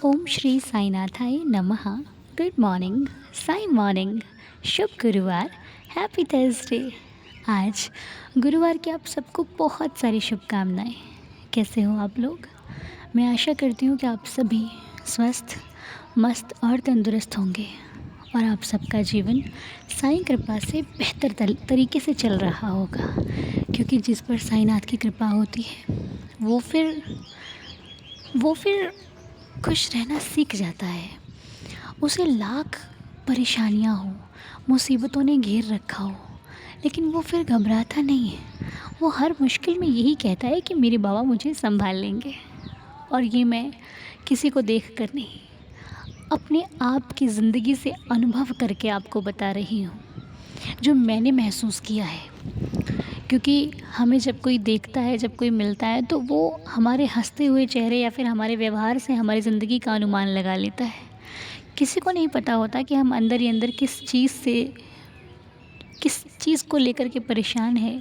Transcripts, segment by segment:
ओम श्री साईनाथाय नमः। Good morning, Sai morning. शुभ गुरुवार, हैप्पी थर्सडे। आज गुरुवार की आप सबको बहुत सारी शुभकामनाएं। कैसे हो आप लोग? मैं आशा करती हूँ कि आप सभी स्वस्थ, मस्त और तंदुरुस्त होंगे और आप सबका जीवन साईं कृपा से बेहतर तरीके से चल रहा होगा, क्योंकि जिस पर साईनाथ की कृपा होती है वो फिर खुश रहना सीख जाता है। उसे लाख परेशानियाँ हो, मुसीबतों ने घेर रखा हो, लेकिन वो फिर घबराता नहीं है। वो हर मुश्किल में यही कहता है कि मेरे बाबा मुझे संभाल लेंगे। और ये मैं किसी को देख कर नहीं, अपने आप की ज़िंदगी से अनुभव करके आपको बता रही हूँ, जो मैंने महसूस किया है। क्योंकि हमें जब कोई देखता है, जब कोई मिलता है, तो वो हमारे हंसते हुए चेहरे या फिर हमारे व्यवहार से हमारी ज़िंदगी का अनुमान लगा लेता है। किसी को नहीं पता होता कि हम अंदर ही अंदर किस चीज़ को लेकर के परेशान है,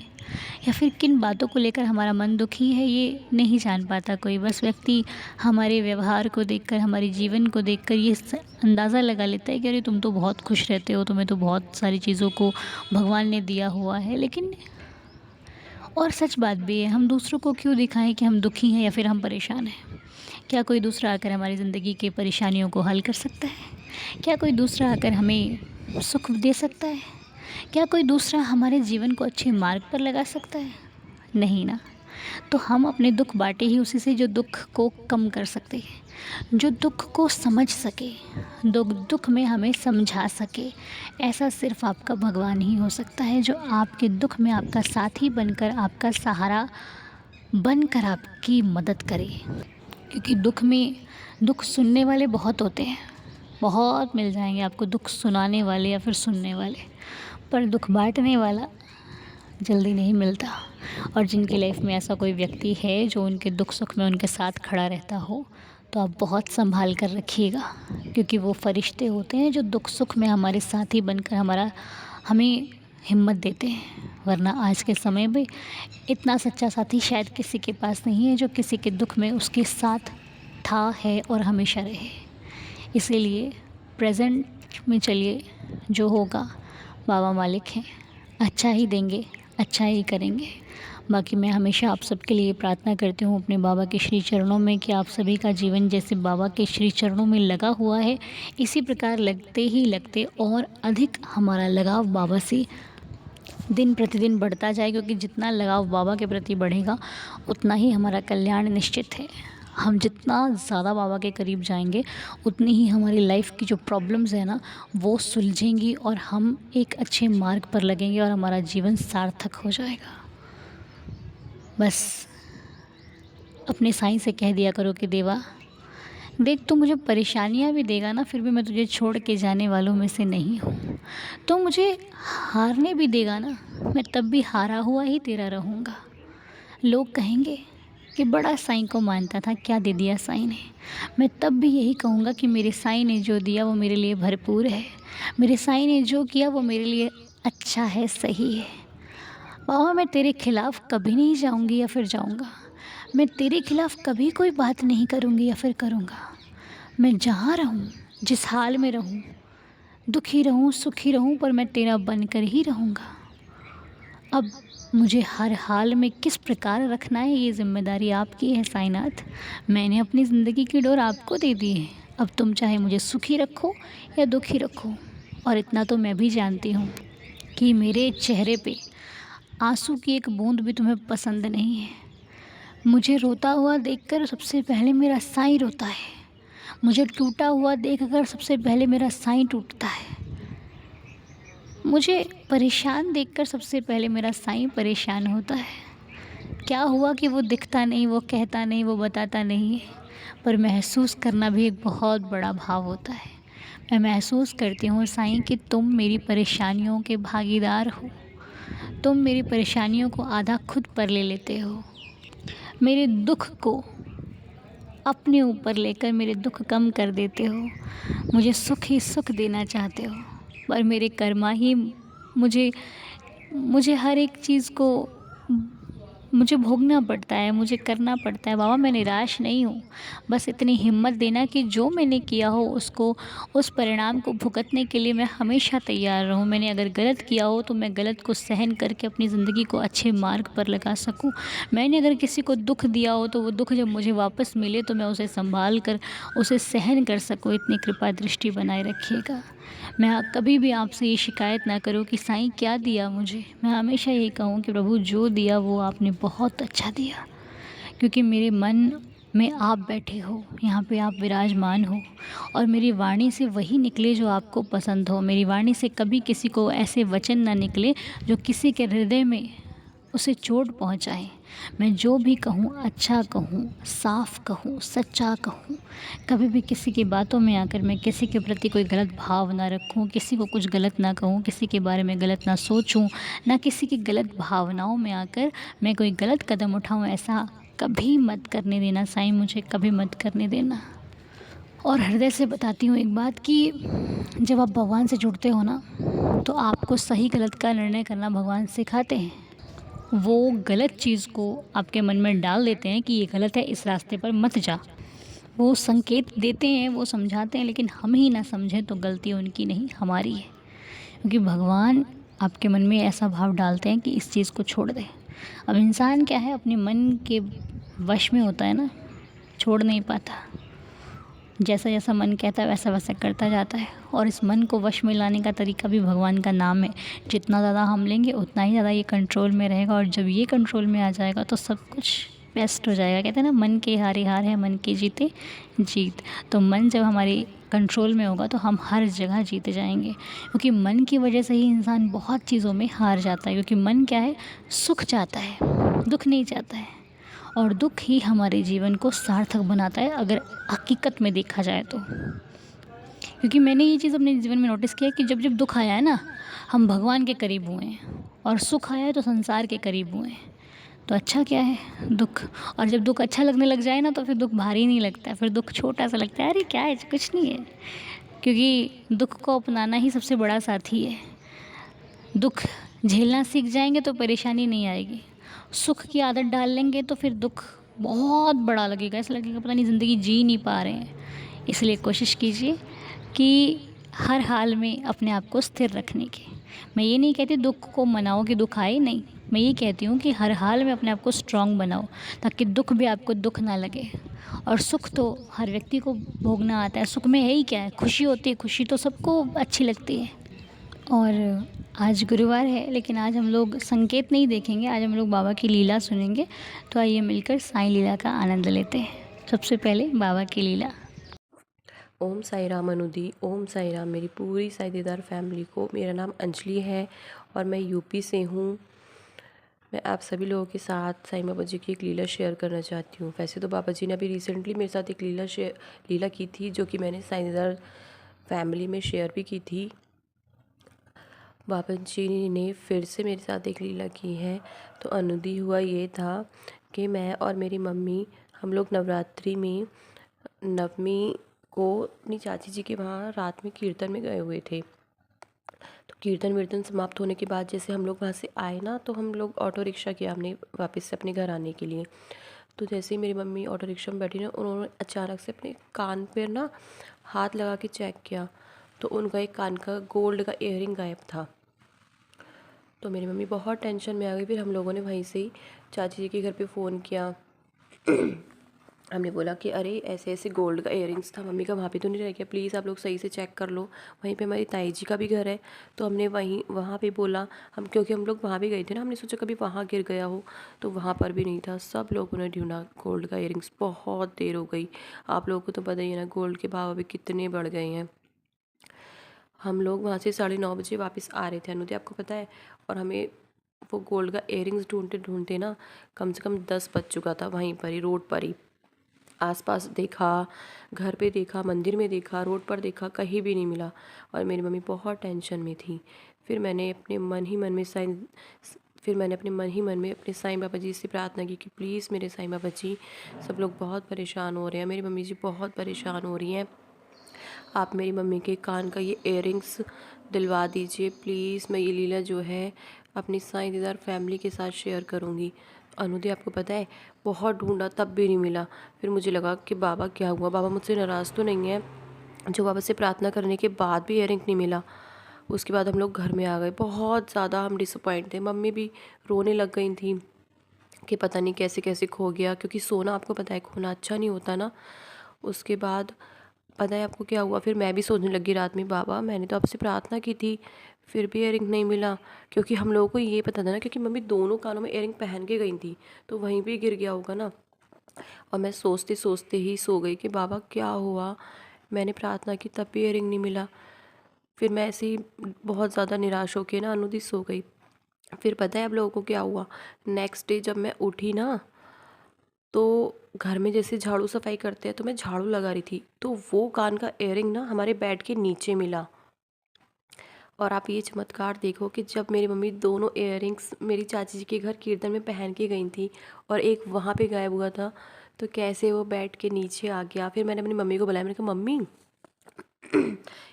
या फिर किन बातों को लेकर हमारा मन दुखी है। ये नहीं जान पाता कोई। बस व्यक्ति हमारे व्यवहार को देखकर, हमारे जीवन को देखकर ये अंदाज़ा लगा लेता है कि अरे तुम तो बहुत खुश रहते हो, तुम्हें तो बहुत सारी चीज़ों को भगवान ने दिया हुआ है। लेकिन और सच बात भी है, हम दूसरों को क्यों दिखाएं कि हम दुखी हैं या फिर हम परेशान हैं? क्या कोई दूसरा आकर हमारी ज़िंदगी की परेशानियों को हल कर सकता है? क्या कोई दूसरा आकर हमें सुख दे सकता है? क्या कोई दूसरा हमारे जीवन को अच्छे मार्ग पर लगा सकता है? नहीं ना। तो हम अपने दुख बांटे ही उसी से, जो दुख को कम कर सके, जो दुख को समझ सके, दुख में हमें समझा सके। ऐसा सिर्फ आपका भगवान ही हो सकता है, जो आपके दुख में आपका साथी बनकर, आपका सहारा बनकर आपकी मदद करे। क्योंकि दुख सुनने वाले बहुत होते हैं, बहुत मिल जाएंगे आपको दुख सुनाने वाले या फिर सुनने वाले, पर दुख बांटने वाला जल्दी नहीं मिलता। और जिनकी लाइफ में ऐसा कोई व्यक्ति है जो उनके दुख सुख में उनके साथ खड़ा रहता हो, तो आप बहुत संभाल कर रखिएगा, क्योंकि वो फरिश्ते होते हैं जो दुख सुख में हमारे साथी बनकर हमें हिम्मत देते हैं। वरना आज के समय में इतना सच्चा साथी शायद किसी के पास नहीं है, जो किसी के दुख में उसके साथ था, है और हमेशा रहे। इसीलिए प्रेजेंट में चलिए, जो होगा बाबा मालिक हैं, अच्छा ही देंगे, अच्छा ही करेंगे। बाकी मैं हमेशा आप सबके लिए प्रार्थना करती हूँ अपने बाबा के श्री चरणों में, कि आप सभी का जीवन जैसे बाबा के श्री चरणों में लगा हुआ है, इसी प्रकार लगते और अधिक हमारा लगाव बाबा से दिन प्रतिदिन बढ़ता जाए। क्योंकि जितना लगाव बाबा के प्रति बढ़ेगा, उतना ही हमारा कल्याण निश्चित है। हम जितना ज़्यादा बाबा के करीब जाएंगे, उतनी ही हमारी लाइफ की जो प्रॉब्लम्स है ना, वो सुलझेंगी और हम एक अच्छे मार्ग पर लगेंगे और हमारा जीवन सार्थक हो जाएगा। बस अपने साईं से कह दिया करो कि देवा देख, तू मुझे परेशानियाँ भी देगा ना, फिर भी मैं तुझे छोड़ के जाने वालों में से नहीं हूँ। तो मुझे हारने भी देगा ना, मैं तब भी हारा हुआ ही तेरा रहूँगा। लोग कहेंगे कि बड़ा साईं को मानता था, क्या दे दिया साईं ने। मैं तब भी यही कहूँगा कि मेरे साईं ने जो दिया वो मेरे लिए भरपूर है। मेरे साईं ने जो किया वो मेरे लिए अच्छा है, सही है। बाबा, मैं तेरे खिलाफ़ कभी नहीं जाऊँगी या फिर जाऊँगा। मैं तेरे खिलाफ़ कभी कोई बात नहीं करूँगी या फिर करूँगा। मैं जहाँ रहूँ, जिस हाल में रहूँ, दुखी रहूँ, सुखी रहूँ, पर मैं तेरा बनकर ही रहूँगा। अब मुझे हर हाल में किस प्रकार रखना है, ये ज़िम्मेदारी आपकी है साईनाथ। मैंने अपनी ज़िंदगी की डोर आपको दे दी है। अब तुम चाहे मुझे सुखी रखो या दुखी रखो। और इतना तो मैं भी जानती हूँ कि मेरे चेहरे पे आंसू की एक बूंद भी तुम्हें पसंद नहीं है। मुझे रोता हुआ देखकर सबसे पहले मेरा साईं रोता है। मुझे टूटा हुआ देखकर सबसे पहले मेरा साईं टूटता है। मुझे परेशान देखकर सबसे पहले मेरा साईं परेशान होता है। क्या हुआ कि वो दिखता नहीं, वो कहता नहीं, वो बताता नहीं है, पर महसूस करना भी एक बहुत बड़ा भाव होता है। मैं महसूस करती हूँ साईं कि तुम मेरी परेशानियों के भागीदार हो। तुम मेरी परेशानियों को आधा खुद पर ले लेते हो। मेरे दुख को अपने ऊपर लेकर मेरे दुख कम कर देते हो। मुझे सुख ही सुख देना चाहते हो, पर मेरे कर्मा ही मुझे हर एक चीज़ को मुझे भोगना पड़ता है, मुझे करना पड़ता है। बाबा मैं निराश नहीं हूँ, बस इतनी हिम्मत देना कि जो मैंने किया हो उसको, उस परिणाम को भुगतने के लिए मैं हमेशा तैयार रहूँ। मैंने अगर गलत किया हो तो मैं गलत को सहन करके अपनी ज़िंदगी को अच्छे मार्ग पर लगा सकूँ। मैंने अगर किसी को दुःख दिया हो तो वो दुःख जब मुझे वापस मिले तो मैं उसे सँभाल कर उसे सहन कर सकूँ। इतनी कृपा दृष्टि बनाए रखिएगा। मैं कभी भी आपसे ये शिकायत ना करूँ कि साईं क्या दिया मुझे। मैं हमेशा यही कहूँ कि प्रभु जो दिया वो आपने बहुत अच्छा दिया, क्योंकि मेरे मन में आप बैठे हो, यहाँ पे आप विराजमान हो, और मेरी वाणी से वही निकले जो आपको पसंद हो। मेरी वाणी से कभी किसी को ऐसे वचन ना निकले जो किसी के हृदय में उसे चोट पहुँचाए। मैं जो भी कहूँ अच्छा कहूँ, साफ कहूँ, सच्चा कहूँ। कभी भी किसी की बातों में आकर मैं किसी के प्रति कोई गलत भाव ना रखूँ, किसी को कुछ गलत ना कहूँ, किसी के बारे में गलत ना सोचूँ, ना किसी की गलत भावनाओं में आकर मैं कोई गलत कदम उठाऊँ। ऐसा कभी मत करने देना साईं, मुझे कभी मत करने देना। और हृदय से बताती हूँ एक बात कि जब आप भगवान से जुड़ते हो ना, तो आपको सही गलत का निर्णय करना भगवान सिखाते हैं। वो गलत चीज़ को आपके मन में डाल देते हैं कि ये गलत है, इस रास्ते पर मत जा। वो संकेत देते हैं, वो समझाते हैं, लेकिन हम ही ना समझें तो गलती उनकी नहीं, हमारी है। क्योंकि भगवान आपके मन में ऐसा भाव डालते हैं कि इस चीज़ को छोड़ दे। अब इंसान क्या है, अपने मन के वश में होता है ना, छोड़ नहीं पाता। जैसा जैसा मन कहता है वैसा वैसा करता जाता है। और इस मन को वश में लाने का तरीका भी भगवान का नाम है। जितना ज़्यादा हम लेंगे उतना ही ज़्यादा ये कंट्रोल में रहेगा, और जब ये कंट्रोल में आ जाएगा तो सब कुछ बेस्ट हो जाएगा। कहते हैं ना, मन के हारे हार है, मन के जीते जीत। तो मन जब हमारे कंट्रोल में होगा तो हम हर जगह जीते जाएंगे, क्योंकि मन की वजह से ही इंसान बहुत चीज़ों में हार जाता है। क्योंकि मन क्या है, सुख चाहता है, दुख नहीं चाहता है। और दुख ही हमारे जीवन को सार्थक बनाता है अगर हकीकत में देखा जाए तो। क्योंकि मैंने ये चीज़ अपने जीवन में नोटिस किया कि जब जब दुख आया है ना, हम भगवान के करीब हुए हैं, और सुख आया है तो संसार के करीब हुए हैं। तो अच्छा क्या है दुख। और जब दुख अच्छा लगने लग जाए ना तो फिर दुख भारी नहीं लगता है, फिर दुख छोटा सा लगता है, अरे क्या है, कुछ नहीं है। क्योंकि दुख को अपनाना ही सबसे बड़ा साथी है। दुख झेलना सीख जाएंगे तो परेशानी नहीं आएगी। सुख की आदत डाल लेंगे तो फिर दुख बहुत बड़ा लगेगा, ऐसा लगेगा पता नहीं ज़िंदगी जी नहीं पा रहे हैं। इसलिए कोशिश कीजिए कि हर हाल में अपने आप को स्थिर रखने की। मैं ये नहीं कहती दुख को मनाओ कि दुख आए, नहीं। मैं ये कहती हूँ कि हर हाल में अपने आप को स्ट्रॉन्ग बनाओ, ताकि दुख भी आपको दुख ना लगे। और सुख तो हर व्यक्ति को भोगना आता है। सुख में है ही क्या है, खुशी होती है, खुशी तो सबको अच्छी लगती है। और आज गुरुवार है, लेकिन आज हम लोग संकेत नहीं देखेंगे, आज हम लोग बाबा की लीला सुनेंगे। तो आइए मिलकर साईं लीला का आनंद लेते हैं। सबसे पहले बाबा की लीला। ओम साई राम अनुदी, ओम साई राम मेरी पूरी साईदीदार फैमिली को। मेरा नाम अंजलि है और मैं यूपी से हूँ। मैं आप सभी लोगों के साथ साईं बाबा जी की एक लीला शेयर करना चाहती हूँ। वैसे तो बाबा जी ने अभी रिसेंटली मेरे साथ एक लीला की थी, जो कि मैंने साईदीदार फैमिली में शेयर भी की थी। बाबा जी ने फिर से मेरे साथ एक लीला की है। तो अनुदी हुआ ये था कि मैं और मेरी मम्मी, हम लोग नवरात्रि में नवमी को अपनी चाची जी के वहाँ रात में कीर्तन में गए हुए थे। तो कीर्तन वीर्तन समाप्त होने के बाद जैसे हम लोग वहाँ से आए ना, तो हम लोग ऑटो रिक्शा किया हमने वापस से अपने घर आने के लिए। तो जैसे ही मेरी मम्मी ऑटो रिक्शा में बैठी ना, उन्होंने अचानक से अपने कान पर ना हाथ लगा के चेक किया, तो उनका एक कान का गोल्ड का इयररिंग गायब था। तो मेरी मम्मी बहुत टेंशन में आ गई। फिर हम लोगों ने वहीं से ही चाची जी के घर पे फ़ोन किया। हमने बोला कि अरे ऐसे ऐसे गोल्ड का इयररिंग्स था। मम्मी का वहाँ पे तो नहीं रह गया, प्लीज़ आप लोग सही से चेक कर लो। वहीं पे हमारी ताई जी का भी घर है, तो हमने वहाँ पे बोला, क्योंकि हम लोग वहाँ भी गए थे ना, हमने सोचा कभी वहाँ गिर गया हो, तो वहाँ पर भी नहीं था। सब लोगों ने ढूंढा गोल्ड का इयररिंग्स, बहुत देर हो गई। आप लोगों को तो पता ही है ना, गोल्ड के भाव अभी कितने बढ़ गए हैं। हम लोग वहाँ से 9:30 बजे वापस आ रहे थे अनुदय, आपको पता है। और हमें वो गोल्ड का इयररिंग्स ढूंढते ढूंढते ना कम से कम 10 बज चुका था। वहीं पर ही, रोड पर ही, आसपास देखा, घर पे देखा, मंदिर में देखा, रोड पर देखा, कहीं भी नहीं मिला। और मेरी मम्मी बहुत टेंशन में थी। फिर मैंने अपने मन ही मन में अपने साईं बाबा जी से प्रार्थना की कि प्लीज़ मेरे साईं बाबा जी, सब लोग बहुत परेशान हो रहे हैं, मेरी मम्मी जी बहुत परेशान हो रही हैं, आप मेरी मम्मी के कान का ये इयररिंग्स दिलवा दीजिए प्लीज़। मैं ये लीला जो है अपनी साईं दीदार फैमिली के साथ शेयर करूँगी। अनुदी आपको पता है बहुत ढूंढा तब भी नहीं मिला। फिर मुझे लगा कि बाबा क्या हुआ, बाबा मुझसे नाराज़ तो नहीं है, जो बाबा से प्रार्थना करने के बाद भी इयररिंग नहीं मिला। उसके बाद हम लोग घर में आ गए, बहुत ज़्यादा हम डिसअपॉइंट थे। मम्मी भी रोने लग गई थी कि पता नहीं कैसे कैसे खो गया, क्योंकि सोना आपको पता है खोना अच्छा नहीं होता ना। उसके बाद पता है आपको क्या हुआ, फिर मैं भी सोचने लगी रात में, बाबा मैंने तो आपसे प्रार्थना की थी फिर भी इयररिंग नहीं मिला। क्योंकि हम लोगों को ये पता था ना, क्योंकि मम्मी दोनों कानों में इयररिंग पहन के गई थी, तो वहीं भी गिर गया होगा ना। और मैं सोचते सोचते ही सो गई कि बाबा क्या हुआ, मैंने प्रार्थना की तब भी इयररिंग नहीं मिला। फिर मैं ऐसे ही बहुत ज़्यादा निराश होकर ना अनुदी सो गई। फिर पता है आप लोगों को क्या हुआ, नेक्स्ट डे जब मैं उठी ना, तो घर में जैसे झाड़ू सफाई करते हैं, तो मैं झाड़ू लगा रही थी, तो वो कान का इयररिंग ना हमारे बेड के नीचे मिला। और आप ये चमत्कार देखो कि जब मेरी मम्मी दोनों इयररिंग्स मेरी चाची जी के घर कीर्तन में पहन के गई थी और एक वहाँ पे गायब हुआ था, तो कैसे वो बेड के नीचे आ गया। फिर मैंने अपनी मम्मी को बुलाया, मैंने कहा मम्मी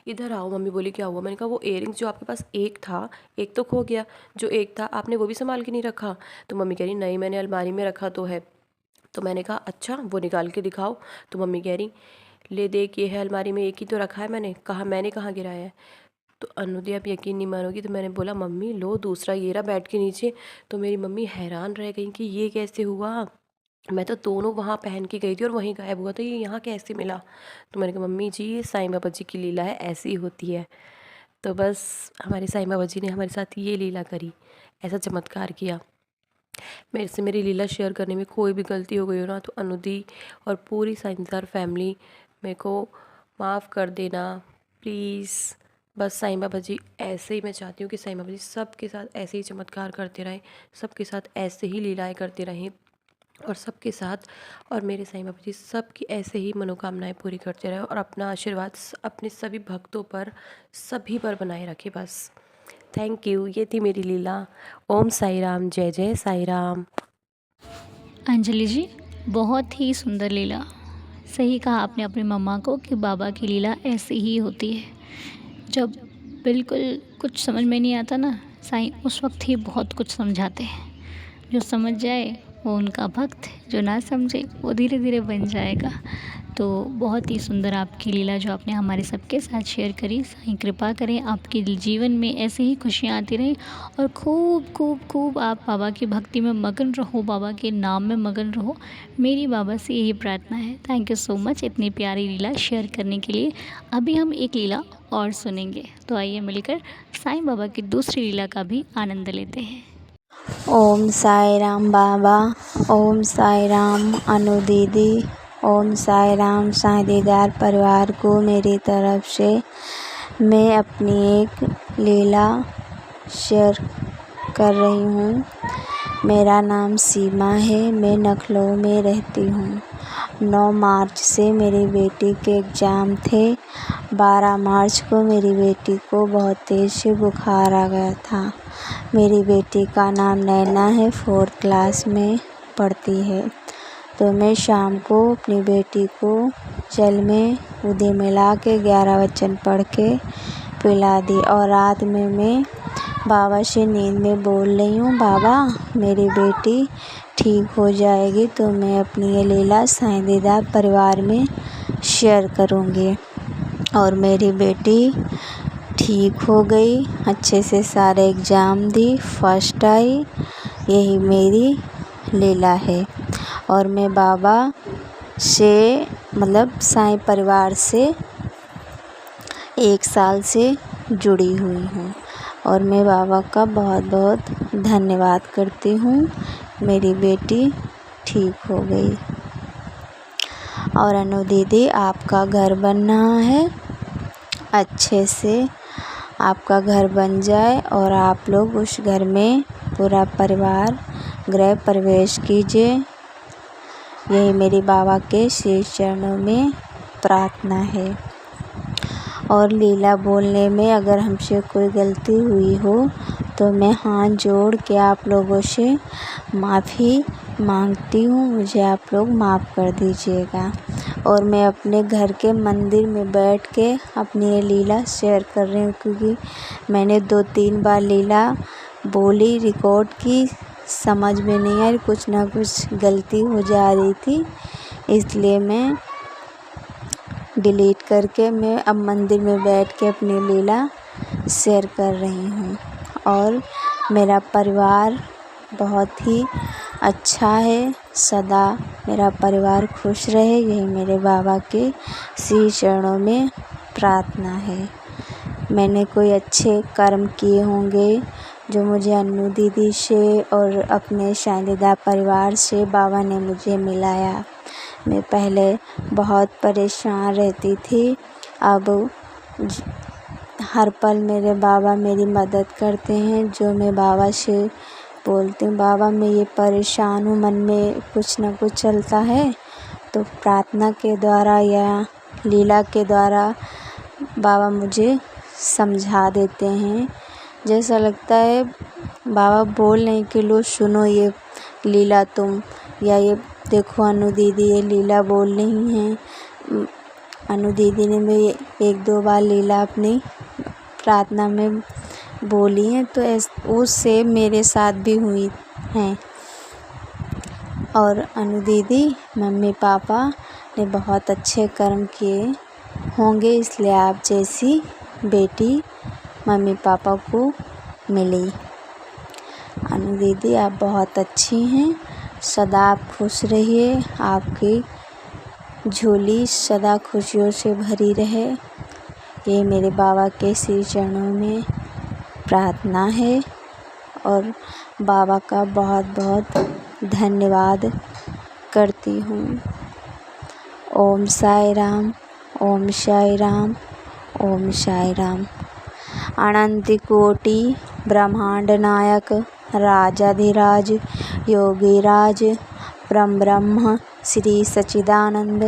इधर आओ। मम्मी बोली क्या हुआ। मैंने कहा वो इयररिंग्स जो आपके पास एक था, एक तो खो गया, जो एक था आपने वो भी संभाल के नहीं रखा। तो मम्मी कह रही नहीं मैंने अलमारी में रखा तो है। तो मैंने कहा अच्छा वो निकाल के दिखाओ। तो मम्मी कह रही ले देख ये है अलमारी में, एक ही तो रखा है। मैंने कहाँ गिराया है। तो अनुदी आप यकीन नहीं मानोगी, तो मैंने बोला मम्मी लो दूसरा ये रहा बेड के नीचे। तो मेरी मम्मी हैरान रह गई कि ये कैसे हुआ, मैं तो दोनों वहाँ पहन के गई थी और वहीं गायब हुआ, तो ये यहाँ कैसे मिला। तो मैंने कहा मम्मी जी ये साईं बाबा जी की लीला है, ऐसी ही होती है। तो बस हमारे साईं बाबा जी ने हमारे साथ ये लीला करी, ऐसा चमत्कार किया। मेरे से मेरी लीला शेयर करने में कोई भी गलती हो गई हो ना, तो अनुदी और पूरी साइंसदार फैमिली मेरे को माफ़ कर देना प्लीज़। बस साईं बाबा जी ऐसे ही मैं चाहती हूँ कि साईं बाबा जी सबके साथ ऐसे ही चमत्कार करते रहें, सबके साथ ऐसे ही लीलाएं करते रहें और सबके साथ, और मेरे साईं बाबा जी सबकी ऐसे ही मनोकामनाएं पूरी करते रहें और अपना आशीर्वाद अपने सभी भक्तों पर सभी पर बनाए रखें बस। Thank you. ये थी मेरी लीला। ओम साई राम, जय जय साई राम। अंजलि जी, बहुत ही सुंदर लीला। सही कहा आपने अपनी मम्मा को कि बाबा की लीला ऐसी ही होती है। जब बिल्कुल कुछ समझ में नहीं आता ना, साईं उस वक्त ही बहुत कुछ समझाते हैं। जो समझ जाए वो उनका भक्त, जो ना समझे वो धीरे धीरे बन जाएगा। तो बहुत ही सुंदर आपकी लीला जो आपने हमारे सबके साथ शेयर करी। साईं कृपा करें आपके जीवन में ऐसे ही खुशियाँ आती रहें और खूब खूब खूब आप बाबा की भक्ति में मगन रहो, बाबा के नाम में मगन रहो। मेरी बाबा से यही प्रार्थना है। थैंक यू सो मच इतनी प्यारी लीला शेयर करने के लिए। अभी हम एक लीला और सुनेंगे, तो आइए मिलकर साईं बाबा की दूसरी लीला का भी आनंद लेते हैं। ओम साई राम बाबा, ओम साई राम अनु दीदी, ओम साई राम साईं दीदार परिवार को मेरी तरफ से मैं अपनी एक लीला शेयर कर रही हूँ। मेरा नाम सीमा है, मैं लखनऊ में रहती हूँ। 9 मार्च से मेरी बेटी के एग्ज़ाम थे। 12 मार्च को मेरी बेटी को बहुत तेज़ से बुखार आ गया था। मेरी बेटी का नाम नैना है, 4th क्लास में पढ़ती है। तो मैं शाम को अपनी बेटी को जल में उदी मिला के 11 वचन पढ़ के पिला दी और रात में मैं बाबा से नींद में बोल रही हूँ बाबा मेरी बेटी ठीक हो जाएगी। तो मैं अपनी ये लीला साईं दीदार परिवार में शेयर करूँगी। और मेरी बेटी ठीक हो गई, अच्छे से सारे एग्ज़ाम दी, फर्स्ट आई। यही मेरी लीला है और मैं बाबा से मतलब साईं परिवार से 1 साल से जुड़ी हुई हूँ और मैं बाबा का बहुत बहुत धन्यवाद करती हूँ। मेरी बेटी ठीक हो गई। और अनु दीदी आपका घर बन रहा है, अच्छे से आपका घर बन जाए और आप लोग उस घर में पूरा परिवार गृह प्रवेश कीजिए। यही मेरी बाबा के श्री चरणों में प्रार्थना है। और लीला बोलने में अगर हमसे कोई गलती हुई हो तो मैं हाथ जोड़ के आप लोगों से माफ़ी मांगती हूँ, मुझे आप लोग माफ़ कर दीजिएगा। और मैं अपने घर के मंदिर में बैठ के अपनी ये लीला शेयर कर रही हूँ, क्योंकि मैंने 2-3 बार लीला बोली, रिकॉर्ड की, समझ में नहीं आ रही, कुछ ना कुछ गलती हो जा रही थी, इसलिए मैं डिलीट करके मैं अब मंदिर में बैठ के अपनी लीला शेयर कर रही हूँ। और मेरा परिवार बहुत ही अच्छा है, सदा मेरा परिवार खुश रहे, यही मेरे बाबा के श्री चरणों में प्रार्थना है। मैंने कोई अच्छे कर्म किए होंगे जो मुझे अन्नू दीदी से और अपने शादीदार परिवार से बाबा ने मुझे मिलाया। मैं पहले बहुत परेशान रहती थी, अब हर पल मेरे बाबा मेरी मदद करते हैं। जो मैं बाबा से बोलती हूँ, बाबा मैं ये परेशान हूँ, मन में कुछ ना कुछ चलता है, तो प्रार्थना के द्वारा या लीला के द्वारा बाबा मुझे समझा देते हैं। जैसा लगता है बाबा बोल रहे हैं कि लो सुनो ये लीला तुम, या ये देखो अनु दीदी ये लीला बोल रही हैं। अनु दीदी ने भी 1-2 बार लीला अपनी प्रार्थना में बोली हैं, तो उससे मेरे साथ भी हुई हैं। और अनु दीदी मम्मी पापा ने बहुत अच्छे कर्म किए होंगे, इसलिए आप जैसी बेटी मम्मी पापा को मिली। अनु दीदी आप बहुत अच्छी हैं, सदा आप खुश रहिए, आपकी झोली सदा खुशियों से भरी रहे, ये मेरे बाबा के श्री चरणों में प्रार्थना है। और बाबा का बहुत बहुत धन्यवाद करती हूँ। ओम साई राम, ओम साई राम, ओम साई राम। अनंत कोटि ब्रह्मांड नायक राजाधिराज योगीराज ब्रह्म श्री सच्चिदानंद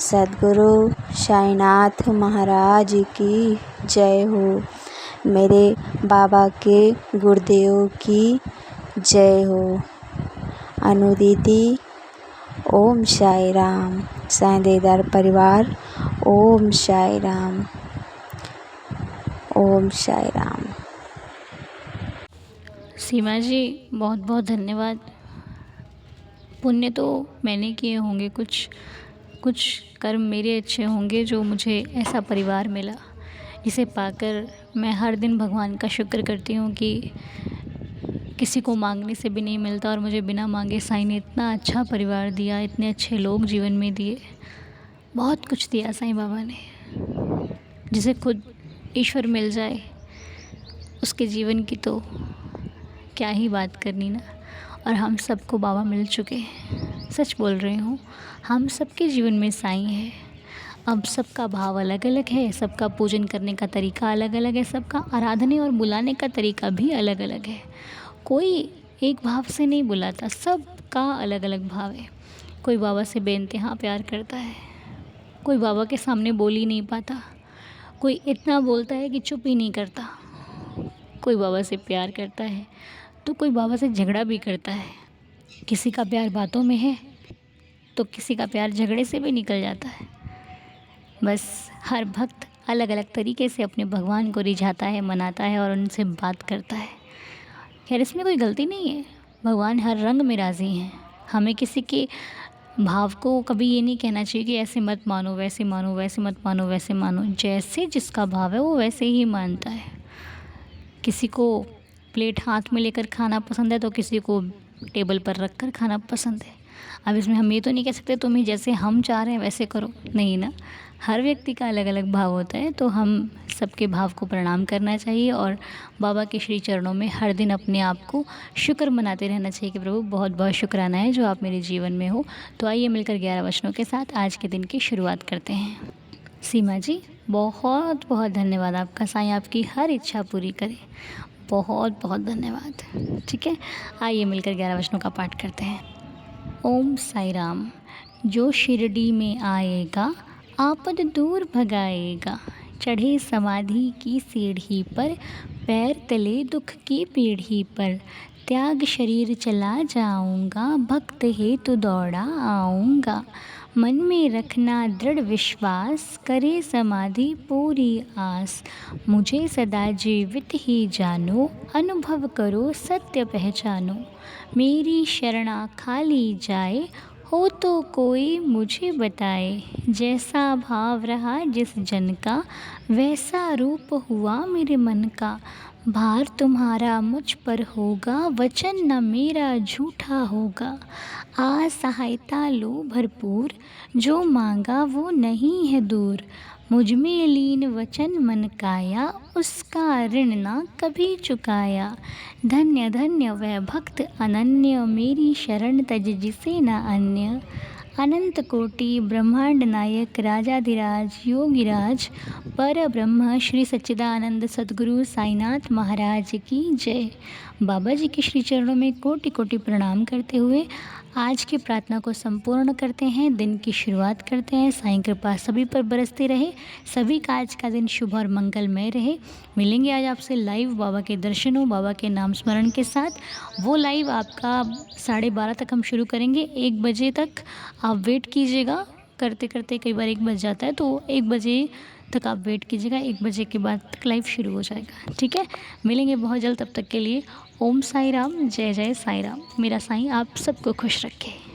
सद्गुरु साईनाथ महाराज की जय हो। मेरे बाबा के गुरुदेव की जय हो। अनु दीदी ओम साई राम। साईं परिवार ओम साई राम, ओम साई राम। सीमा जी बहुत बहुत धन्यवाद। पुण्य तो मैंने किए होंगे, कुछ कर्म मेरे अच्छे होंगे जो मुझे ऐसा परिवार मिला, जिसे पाकर मैं हर दिन भगवान का शुक्र करती हूँ कि किसी को मांगने से भी नहीं मिलता, और मुझे बिना मांगे साईं ने इतना अच्छा परिवार दिया, इतने अच्छे लोग जीवन में दिए, बहुत कुछ दिया साईं बाबा ने। जिसे खुद ईश्वर मिल जाए उसके जीवन की तो क्या ही बात करनी ना। और हम सबको बाबा मिल चुके हैं, सच बोल रही हूँ, हम सबके जीवन में साईं है। अब सबका भाव अलग अलग है, सबका पूजन करने का तरीका अलग अलग है, सबका आराधने और बुलाने का तरीका भी अलग अलग है। कोई एक भाव से नहीं बुलाता, सबका अलग अलग भाव है। कोई बाबा से बेइंतहा प्यार करता है, कोई बाबा के सामने बोल ही नहीं पाता, कोई इतना बोलता है कि चुप ही नहीं करता। कोई बाबा से प्यार करता है तो कोई बाबा से झगड़ा भी करता है। किसी का प्यार बातों में है तो किसी का प्यार झगड़े से भी निकल जाता है। बस हर भक्त अलग अलग तरीके से अपने भगवान को रिझाता है, मनाता है और उनसे बात करता है। खैर इसमें कोई गलती नहीं है, भगवान हर रंग में राज़ी हैं। हमें किसी के भाव को कभी ये नहीं कहना चाहिए कि ऐसे मत मानो, वैसे मानो, वैसे मत मानो, वैसे मानो। जैसे जिसका भाव है वो वैसे ही मानता है। किसी को प्लेट हाथ में लेकर खाना पसंद है तो किसी को टेबल पर रख कर खाना पसंद है। अब इसमें हम ये तो नहीं कह सकते तुम्हें जैसे हम चाह रहे हैं वैसे करो, नहीं ना। हर व्यक्ति का अलग अलग भाव होता है, तो हम सबके भाव को प्रणाम करना चाहिए और बाबा के श्री चरणों में हर दिन अपने आप को शुक्र मनाते रहना चाहिए कि प्रभु बहुत बहुत शुक्राना है जो आप मेरे जीवन में हो। तो आइए मिलकर 11 वचनों के साथ आज के दिन की शुरुआत करते हैं। सीमा जी बहुत बहुत धन्यवाद आपका, साईं आपकी हर इच्छा पूरी करे। बहुत बहुत धन्यवाद। ठीक है, आइए मिलकर 11 वचनों का पाठ करते हैं। ओम साई राम। जो शिरडी में आएगा आपद दूर भगाएगा, चढ़े समाधि की सीढ़ी पर, पैर तले दुख की पीढ़ी पर, त्याग शरीर चला जाऊंगा, भक्त हेतु दौड़ा आऊँगा, मन में रखना दृढ़ विश्वास, करे समाधि पूरी आस। मुझे सदा जीवित ही जानो, अनुभव करो सत्य पहचानो। मेरी शरणा खाली जाए, हो तो कोई मुझे बताए। जैसा भाव रहा जिस जन का, वैसा रूप हुआ मेरे मन का। भार तुम्हारा मुझ पर होगा, वचन न मेरा झूठा होगा। आ सहायता लो भरपूर, जो मांगा वो नहीं है दूर। मुझ में लीन वचन मन काया, उसका ऋण ना कभी चुकाया। धन्य धन्य वह भक्त अनन्य, मेरी शरण तज जिसे न अन्य। अनंत कोटि ब्रह्मांड नायक, राजाधिराज योगिराज, पर ब्रह्म श्री सच्चिदानंद सद्गुरु साईनाथ महाराज की जय। बाबा जी के श्री चरणों में कोटि कोटि प्रणाम करते हुए आज की प्रार्थना को संपूर्ण करते हैं। दिन की शुरुआत करते हैं। साईं कृपा सभी पर बरसती रहे, सभी का आज का दिन शुभ और मंगलमय रहे। मिलेंगे आज आपसे लाइव बाबा के दर्शनों, बाबा के नाम स्मरण के साथ। वो लाइव आपका 12:30 तक हम शुरू करेंगे, 1 बजे तक आप वेट कीजिएगा। करते करते कई बार 1 बज जाता है, तो 1 बजे तक आप वेट कीजिएगा। 1 बजे के बाद तक लाइव शुरू हो जाएगा, ठीक है। मिलेंगे बहुत जल्द, तब तक के लिए ओम साई राम, जय जय साई राम। मेरा साईं आप सबको खुश रखे।